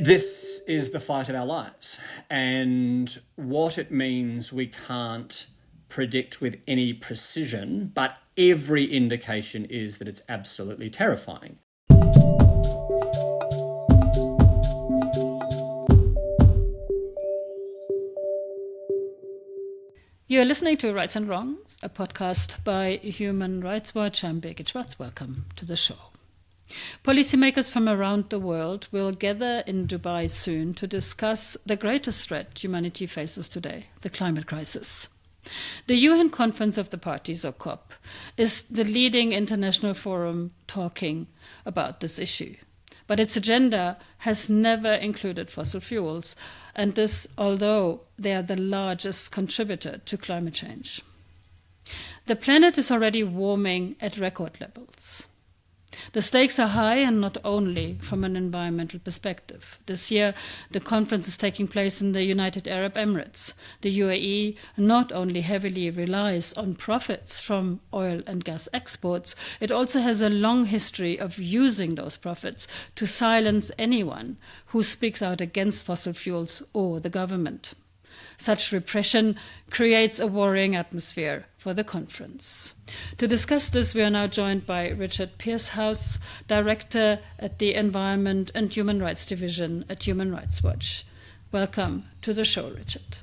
This is the fight of our lives, and what it means we can't predict with any precision, but every indication is that it's absolutely terrifying. You're listening to Rights and Wrongs, a podcast by Human Rights Watch. I'm Birgit Schwarz. Welcome to the show. Policymakers from around the world will gather in Dubai soon to discuss the greatest threat humanity faces today, the climate crisis. The UN Conference of the Parties, or COP, is the leading international forum talking about this issue. But its agenda has never included fossil fuels, and this although they are the largest contributor to climate change. The planet is already warming at record levels. The stakes are high, and not only from an environmental perspective. This year, the conference is taking place in the United Arab Emirates. The UAE not only heavily relies on profits from oil and gas exports, it also has a long history of using those profits to silence anyone who speaks out against fossil fuels or the government. Such repression creates a worrying atmosphere for the conference. To discuss this, we are now joined by Richard Pearshouse, Director at the Environment and Human Rights Division at Human Rights Watch. Welcome to the show, Richard.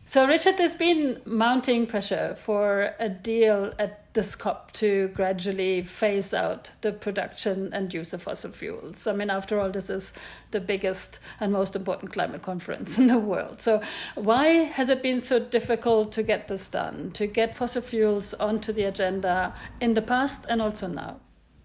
So, Richard, there's been mounting pressure for a deal at this COP to gradually phase out the production and use of fossil fuels. I mean, after all, this is the biggest and most important climate conference in the world. So why has it been so difficult to get this done, to get fossil fuels onto the agenda in the past and also now?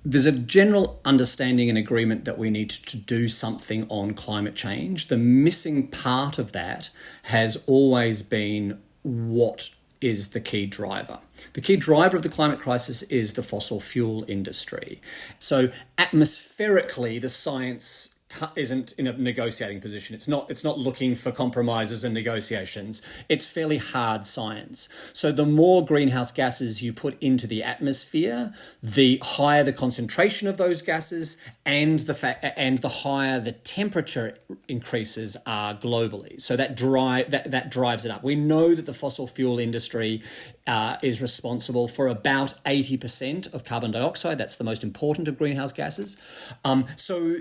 There's a general understanding and agreement that we need to do something on climate change. The missing part of that has always been what is the key driver. The key driver of the climate crisis is the fossil fuel industry. So atmospherically, the science isn't in a negotiating position. It's not looking for compromises and negotiations. It's fairly hard science. So the more greenhouse gases you put into the atmosphere, the higher the concentration of those gases, and the higher the temperature increases are globally. So that drives it up. We know that the fossil fuel industry is responsible for about 80% of carbon dioxide. That's the most important of greenhouse gases. So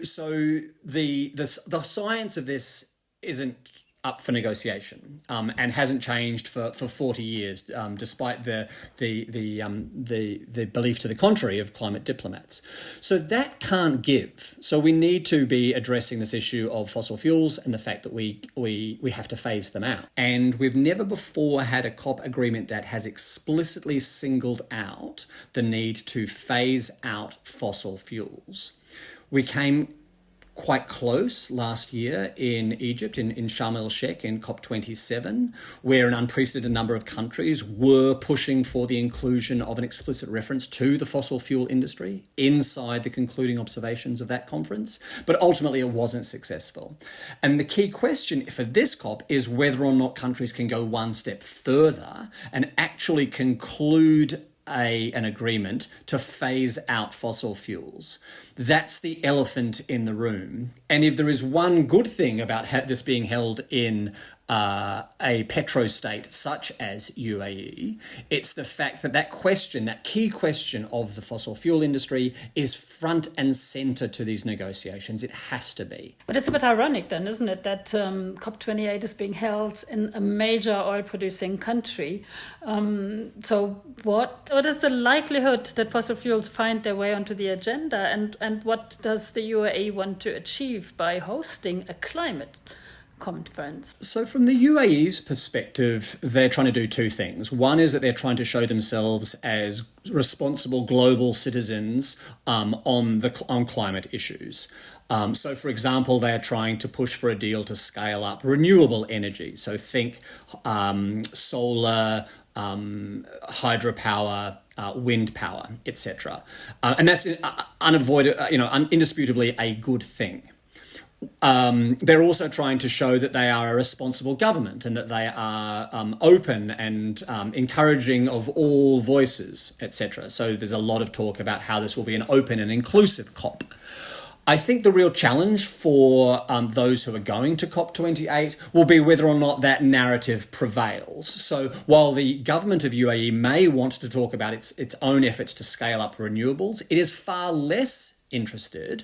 the science of this isn't up for negotiation, and hasn't changed for 40 years, despite the belief to the contrary of climate diplomats. So that can't give. So we need to be addressing this issue of fossil fuels and the fact that we have to phase them out. And we've never before had a COP agreement that has explicitly singled out the need to phase out fossil fuels. We came quite close last year in Egypt, in Sharm el-Sheikh, in COP27, where an unprecedented number of countries were pushing for the inclusion of an explicit reference to the fossil fuel industry inside the concluding observations of that conference. But ultimately, it wasn't successful. And the key question for this COP is whether or not countries can go one step further and actually conclude an agreement to phase out fossil fuels. That's the elephant in the room. And if there is one good thing about this being held in a petrostate such as UAE, it's the fact that that key question of the fossil fuel industry is front and centre to these negotiations. It has to be. But it's a bit ironic then, isn't it, that COP28 is being held in a major oil-producing country. So what is the likelihood that fossil fuels find their way onto the agenda, and what does the UAE want to achieve by hosting a climate conference? So from the UAE's perspective, they're trying to do two things. One is that they're trying to show themselves as responsible global citizens on climate issues. So, for example, they're trying to push for a deal to scale up renewable energy. So think solar, hydropower, wind power, etc. And that's indisputably a good thing. They're also trying to show that they are a responsible government and that they are open and encouraging of all voices, etc. So there's a lot of talk about how this will be an open and inclusive COP. I think the real challenge for those who are going to COP28 will be whether or not that narrative prevails. So while the government of UAE may want to talk about its own efforts to scale up renewables, it is far less interested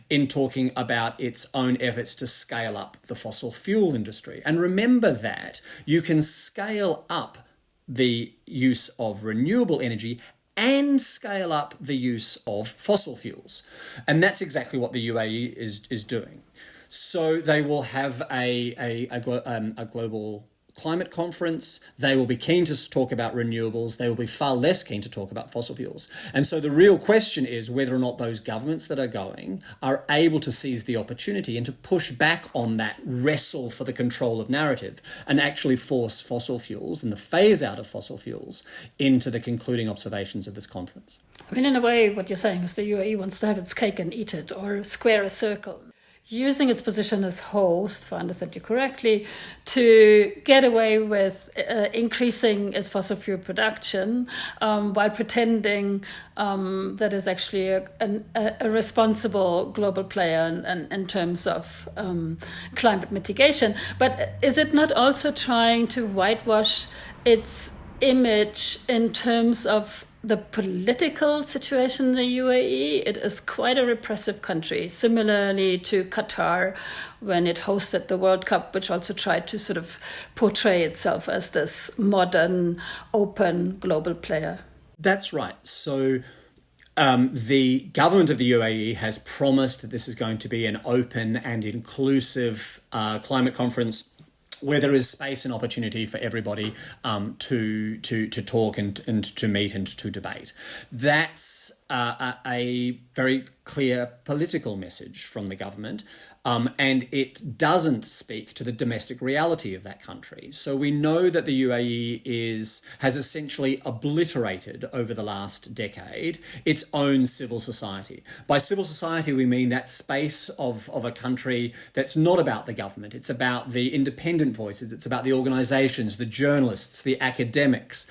in talking about its own efforts to scale up the fossil fuel industry. And remember that you can scale up the use of renewable energy and scale up the use of fossil fuels. And that's exactly what the UAE is doing. So they will have a global climate conference. They will be keen to talk about renewables. They will be far less keen to talk about fossil fuels. And so the real question is whether or not those governments that are going are able to seize the opportunity and to push back on that wrestle for the control of narrative and actually force fossil fuels and the phase out of fossil fuels into the concluding observations of this conference. I mean, in a way, what you're saying is the UAE wants to have its cake and eat it, or square a circle, using its position as host, if I understand you correctly, to get away with increasing its fossil fuel production while pretending that is actually a responsible global player in terms of climate mitigation. But is it not also trying to whitewash its image in terms of the political situation in the UAE? It is quite a repressive country, similarly to Qatar when it hosted the World Cup, which also tried to sort of portray itself as this modern, open global player. That's right. So the government of the UAE has promised that this is going to be an open and inclusive climate conference where there is space and opportunity for everybody to talk and to meet and to debate. That's a very clear political message from the government, and it doesn't speak to the domestic reality of that country. So we know that the UAE has essentially obliterated over the last decade its own civil society. By civil society, we mean that space of a country that's not about the government. It's about the independent voices. It's about the organisations, the journalists, the academics.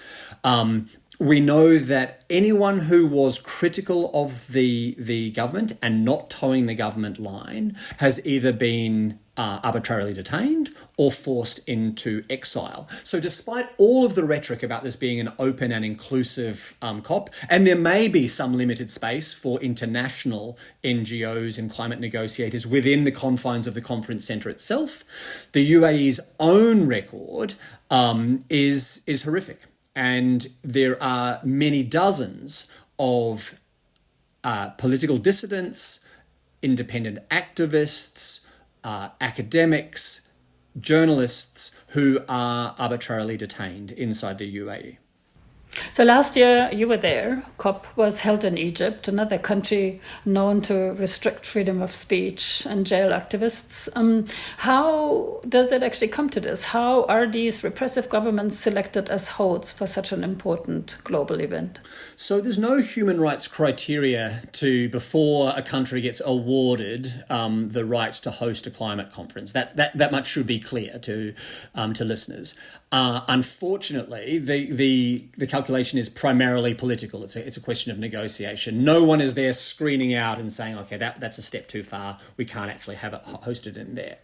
We know that anyone who was critical of the government and not towing the government line has either been arbitrarily detained or forced into exile. So despite all of the rhetoric about this being an open and inclusive COP, and there may be some limited space for international NGOs and climate negotiators within the confines of the conference centre itself, the UAE's own record is horrific. And there are many dozens of political dissidents, independent activists, academics, journalists who are arbitrarily detained inside the UAE. So last year you were there. COP was held in Egypt, another country known to restrict freedom of speech and jail activists. How does it actually come to this? How are these repressive governments selected as hosts for such an important global event? So there's no human rights criteria before a country gets awarded the right to host a climate conference. That much should be clear to listeners. Unfortunately, the calculation is primarily political. It's a question of negotiation. No one is there screening out and saying, okay, that's a step too far. We can't actually have it hosted in there.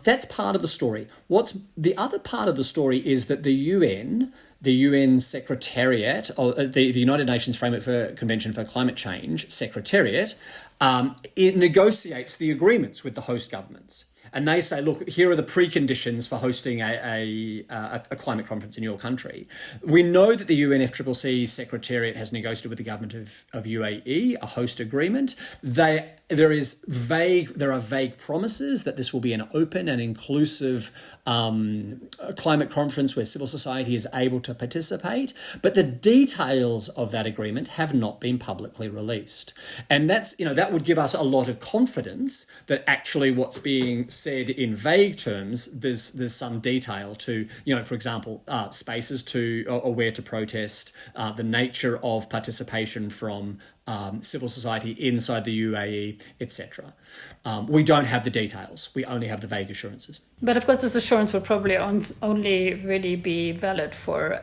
That's part of the story. What's the other part of the story is that the UN Secretariat, or the United Nations Framework Convention for Climate Change Secretariat, it negotiates the agreements with the host governments. And they say, look, here are the preconditions for hosting a climate conference in your country. We know that the UNFCCC Secretariat has negotiated with the government of UAE a host agreement. There are vague promises that this will be an open and inclusive climate conference where civil society is able to participate, but the details of that agreement have not been publicly released. And that would give us a lot of confidence that actually what's being said in vague terms, there's some detail to, for example, spaces or where to protest, the nature of participation from civil society inside the UAE, etc. We don't have the details. We only have the vague assurances. But of course, this assurance will probably only really be valid for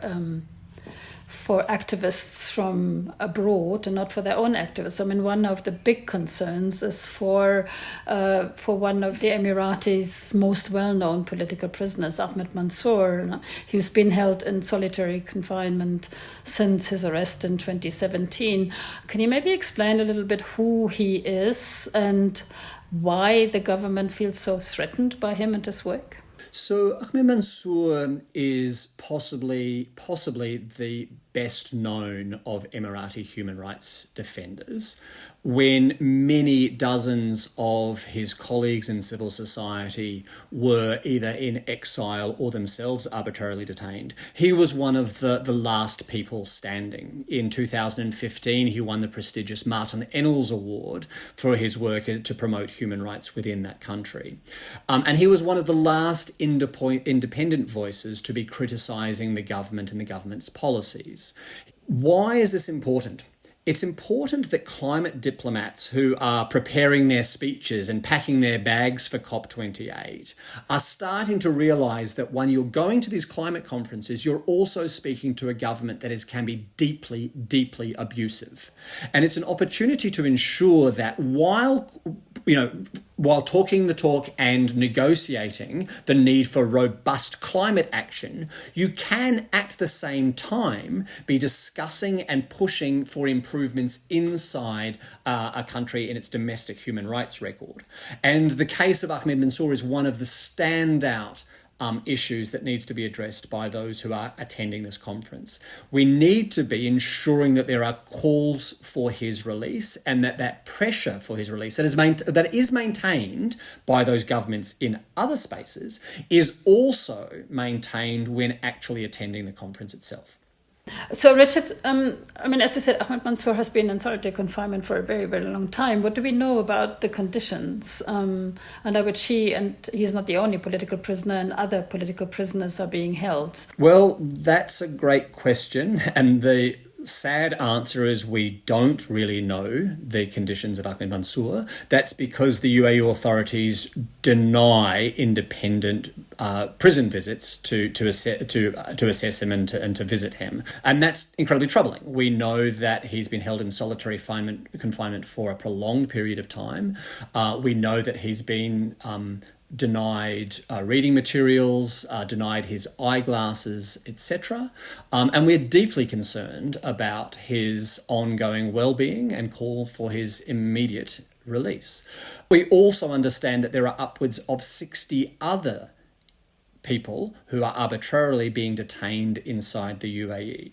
for activists from abroad and not for their own activists. I mean, one of the big concerns is for one of the Emiratis' most well-known political prisoners, Ammar Mansour. He's been held in solitary confinement since his arrest in 2017. Can you maybe explain a little bit who he is and why the government feels so threatened by him and his work? So Ammar Mansour is possibly the best known of Emirati human rights defenders, when many dozens of his colleagues in civil society were either in exile or themselves arbitrarily detained. He was one of the last people standing. In 2015, he won the prestigious Martin Ennals Award for his work to promote human rights within that country. And he was one of the last independent voices to be criticising the government and the government's policies. Why is this important? It's important that climate diplomats who are preparing their speeches and packing their bags for COP28 are starting to realise that when you're going to these climate conferences, you're also speaking to a government that can be deeply, deeply abusive. And it's an opportunity to ensure that while talking the talk and negotiating the need for robust climate action, you can at the same time be discussing and pushing for improvements inside a country in its domestic human rights record. And the case of Ammar Mansour is one of the standout issues that needs to be addressed by those who are attending this conference. We need to be ensuring that there are calls for his release, and that pressure for his release that is maintained by those governments in other spaces is also maintained when actually attending the conference itself. So, Richard, as you said, Ammar Mansour has been in solitary confinement for a very, very long time. What do we know about the conditions under which he's not the only political prisoner, and other political prisoners are being held? Well, that's a great question. And the sad answer is we don't really know the conditions of Ammar Mansour. That's because the UAE authorities deny independent prison visits to assess him and to visit him, and that's incredibly troubling. We know that he's been held in solitary confinement for a prolonged period of time. We know that he's been denied reading materials, denied his eyeglasses, etc. And we're deeply concerned about his ongoing well-being and call for his immediate release. We also understand that there are upwards of 60 other people who are arbitrarily being detained inside the UAE.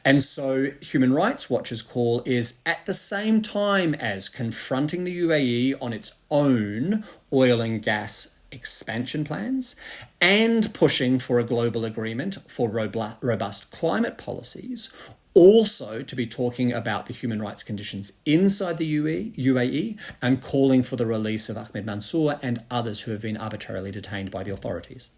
And so Human Rights Watch's call is, at the same time as confronting the UAE on its own oil and gas expansion plans and pushing for a global agreement for robust climate policies, also to be talking about the human rights conditions inside the UAE and calling for the release of Ammar Mansour and others who have been arbitrarily detained by the authorities.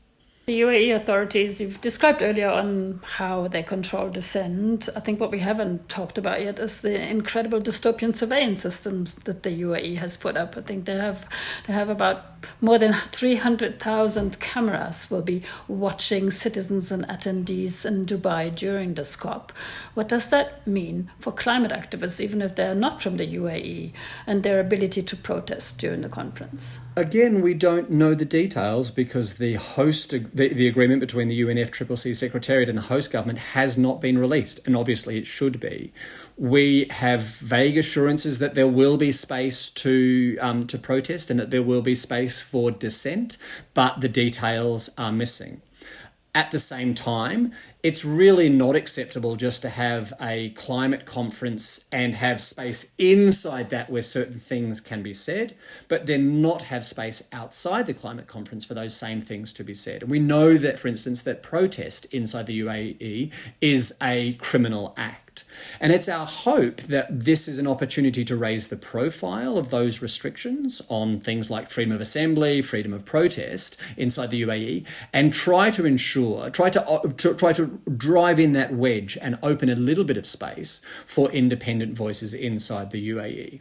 The UAE authorities, you've described earlier on how they control dissent. I think what we haven't talked about yet is the incredible dystopian surveillance systems that the UAE has put up. I think they have about more than 300,000 cameras will be watching citizens and attendees in Dubai during this COP. What does that mean for climate activists, even if they're not from the UAE, and their ability to protest during the conference? Again, we don't know the details because the agreement between the UNFCCC Secretariat and the host government has not been released, and obviously it should be. We have vague assurances that there will be space to protest and that there will be space for dissent, but the details are missing. At the same time, it's really not acceptable just to have a climate conference and have space inside that where certain things can be said, but then not have space outside the climate conference for those same things to be said. And we know that, for instance, that protest inside the UAE is a criminal act. And it's our hope that this is an opportunity to raise the profile of those restrictions on things like freedom of assembly, freedom of protest inside the UAE, and try to drive in that wedge and open a little bit of space for independent voices inside the UAE.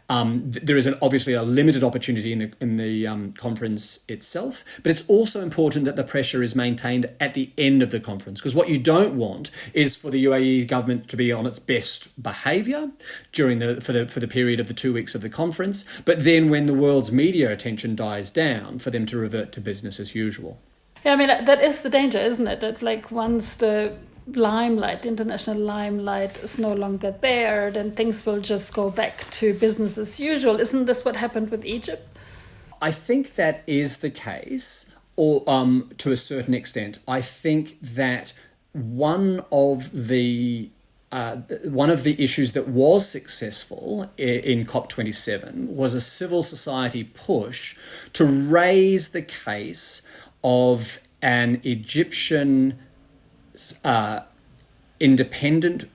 There is obviously a limited opportunity in the conference itself, but it's also important that the pressure is maintained at the end of the conference, because what you don't want is for the UAE government to be on its best behaviour for the period of the 2 weeks of the conference, but then when the world's media attention dies down, for them to revert to business as usual. Yeah, I mean, that is the danger, isn't it? That like once the international limelight is no longer there, then things will just go back to business as usual. Isn't this what happened with Egypt? I think that is the case, or to a certain extent. I think that one of the issues that was successful in COP27 was a civil society push to raise the case of an Egyptian independent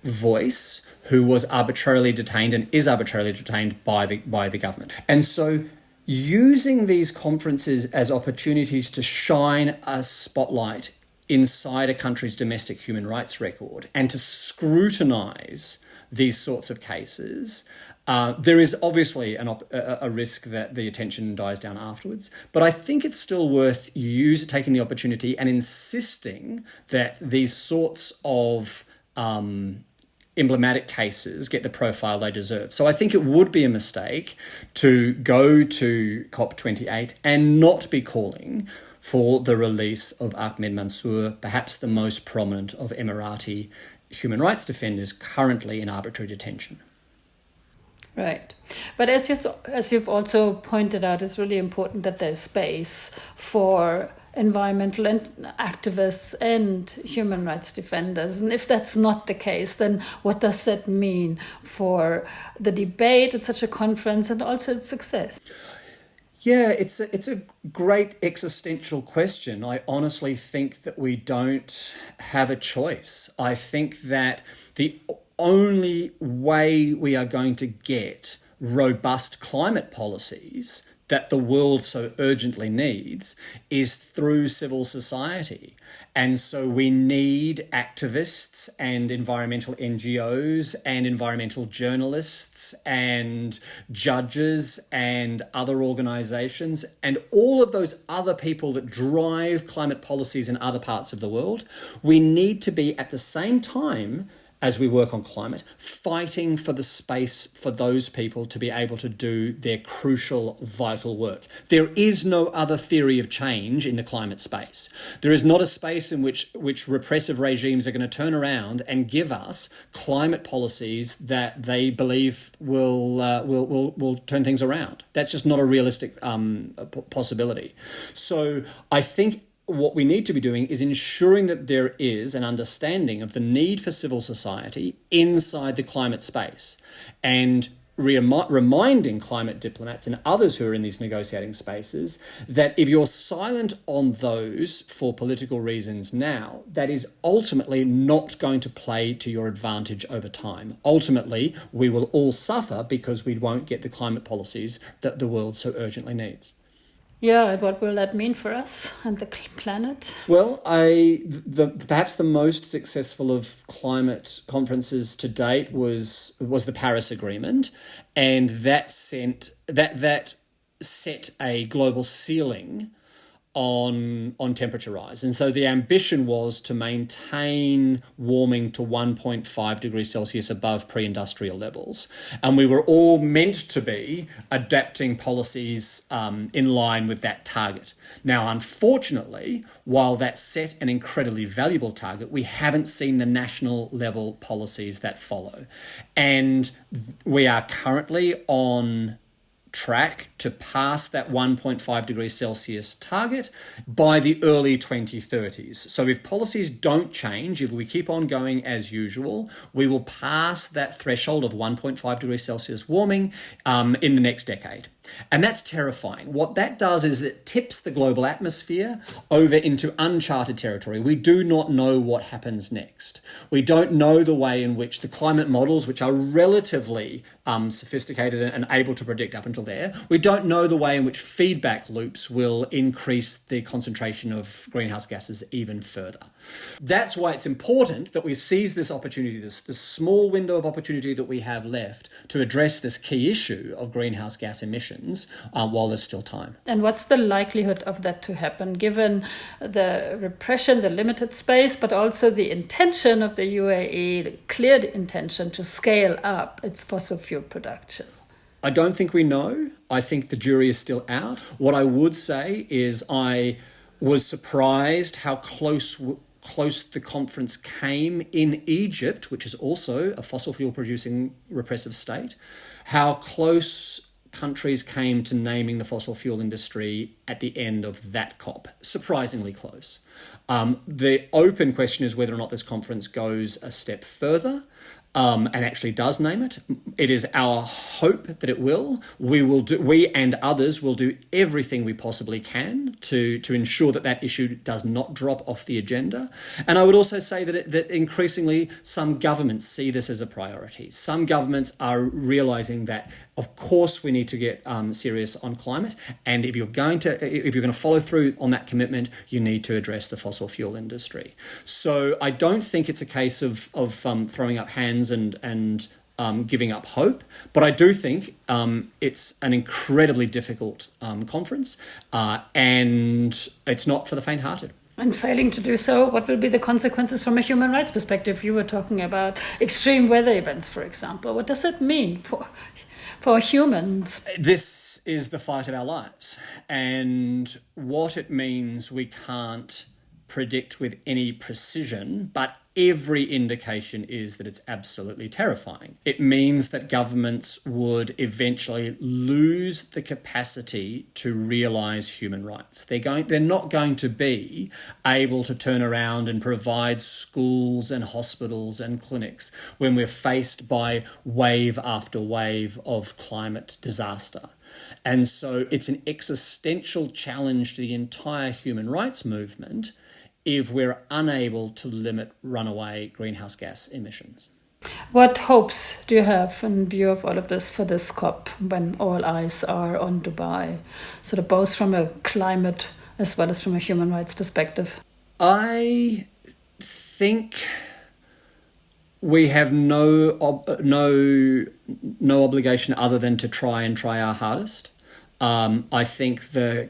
voice who was arbitrarily detained and is arbitrarily detained by the government. And so using these conferences as opportunities to shine a spotlight inside a country's domestic human rights record and to scrutinise these sorts of cases, there is obviously a risk that the attention dies down afterwards. But I think it's still worth taking the opportunity and insisting that these sorts of emblematic cases get the profile they deserve. So I think it would be a mistake to go to COP28 and not be calling for the release of Ammar Mansour, perhaps the most prominent of Emirati human rights defenders currently in arbitrary detention. Right. But as you've also pointed out, it's really important that there's space for environmental activists and human rights defenders. And if that's not the case, then what does that mean for the debate at such a conference and also its success? Yeah, it's a great existential question. I honestly think that we don't have a choice. I think that the only way we are going to get robust climate policies that the world so urgently needs is through civil society. And so we need activists and environmental NGOs and environmental journalists and judges and other organisations and all of those other people that drive climate policies in other parts of the world. We need to be at the same time as we work on climate, fighting for the space for those people to be able to do their crucial, vital work. There is no other theory of change in the climate space. There is not a space in which repressive regimes are going to turn around and give us climate policies that they believe will turn things around. That's just not a realistic possibility. So I think what we need to be doing is ensuring that there is an understanding of the need for civil society inside the climate space and reminding climate diplomats and others who are in these negotiating spaces that if you're silent on those for political reasons now, that is ultimately not going to play to your advantage over time. Ultimately, we will all suffer because we won't get the climate policies that the world so urgently needs. Yeah, and what will that mean for us and the planet? Well, perhaps the most successful of climate conferences to date was the Paris Agreement, and that set a global ceiling on temperature rise. And so the ambition was to maintain warming to 1.5 degrees Celsius above pre-industrial levels. And we were all meant to be adapting policies in line with that target. Now, unfortunately, while that set an incredibly valuable target, we haven't seen the national level policies that follow. And we are currently on track to pass that 1.5 degrees Celsius target by the early 2030s. So if policies don't change, if we keep on going as usual, we will pass that threshold of 1.5 degrees Celsius warming in the next decade. And that's terrifying. What that does is it tips the global atmosphere over into uncharted territory. We do not know what happens next. We don't know the way in which the climate models, which are relatively sophisticated and able to predict up until there, we don't know the way in which feedback loops will increase the concentration of greenhouse gases even further. That's why it's important that we seize this opportunity, this small window of opportunity that we have left to address this key issue of greenhouse gas emissions while there's still time. And what's the likelihood of that to happen, given the repression, the limited space, but also the intention of the UAE, the clear intention to scale up its fossil fuel production? I don't think we know. I think the jury is still out. What I would say is I was surprised how close the conference came in Egypt, which is also a fossil fuel producing repressive state, how close countries came to naming the fossil fuel industry at the end of that COP. Surprisingly close. The open question is whether or not this conference goes a step further and actually does name it. It is our hope that it will. We and others will do everything we possibly can to ensure that issue does not drop off the agenda. And I would also say that increasingly some governments see this as a priority. Some governments are realizing that, of course, we need to get serious on climate. And if you're going to follow through on that commitment, you need to address the fossil fuel industry. So I don't think it's a case of throwing up hands and giving up hope, but I do think it's an incredibly difficult conference, and it's not for the faint-hearted. And failing to do so, what will be the consequences from a human rights perspective? You were talking about extreme weather events, for example. What does that mean for humans? This is the fight of our lives, and what it means we can't predict with any precision, but every indication is that it's absolutely terrifying. It means that governments would eventually lose the capacity to realise human rights. They're not going to be able to turn around and provide schools and hospitals and clinics when we're faced by wave after wave of climate disaster. And so it's an existential challenge to the entire human rights movement if we're unable to limit runaway greenhouse gas emissions. What hopes do you have in view of all of this for this COP when all eyes are on Dubai, sort of both from a climate as well as from a human rights perspective? I think we have no obligation other than to try our hardest. I think the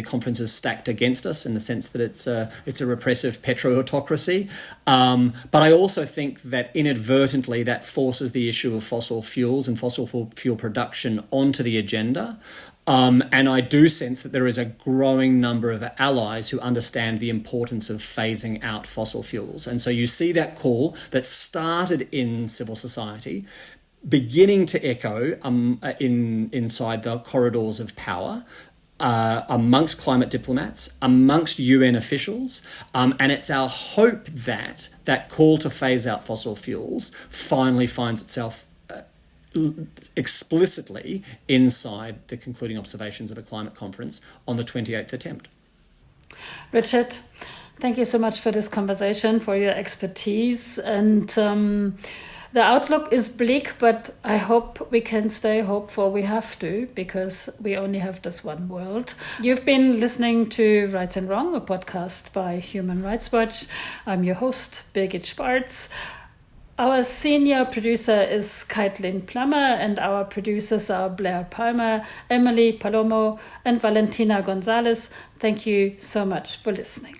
conference is stacked against us in the sense that it's a repressive petro-autocracy. But I also think that inadvertently that forces the issue of fossil fuels and fossil fuel production onto the agenda. And I do sense that there is a growing number of allies who understand the importance of phasing out fossil fuels. And so you see that call that started in civil society beginning to echo inside the corridors of power amongst climate diplomats, amongst UN officials, and it's our hope that that call to phase out fossil fuels finally finds itself explicitly inside the concluding observations of a climate conference on the 28th attempt. Richard, thank you so much for this conversation, for your expertise, and the outlook is bleak, but I hope we can stay hopeful. We have to, because we only have this one world. You've been listening to Right and Wrong, a podcast by Human Rights Watch. I'm your host, Birgit Schwarz. Our senior producer is Kaitlin Plummer, and our producers are Blair Palmer, Emily Palomo, and Valentina Gonzalez. Thank you so much for listening.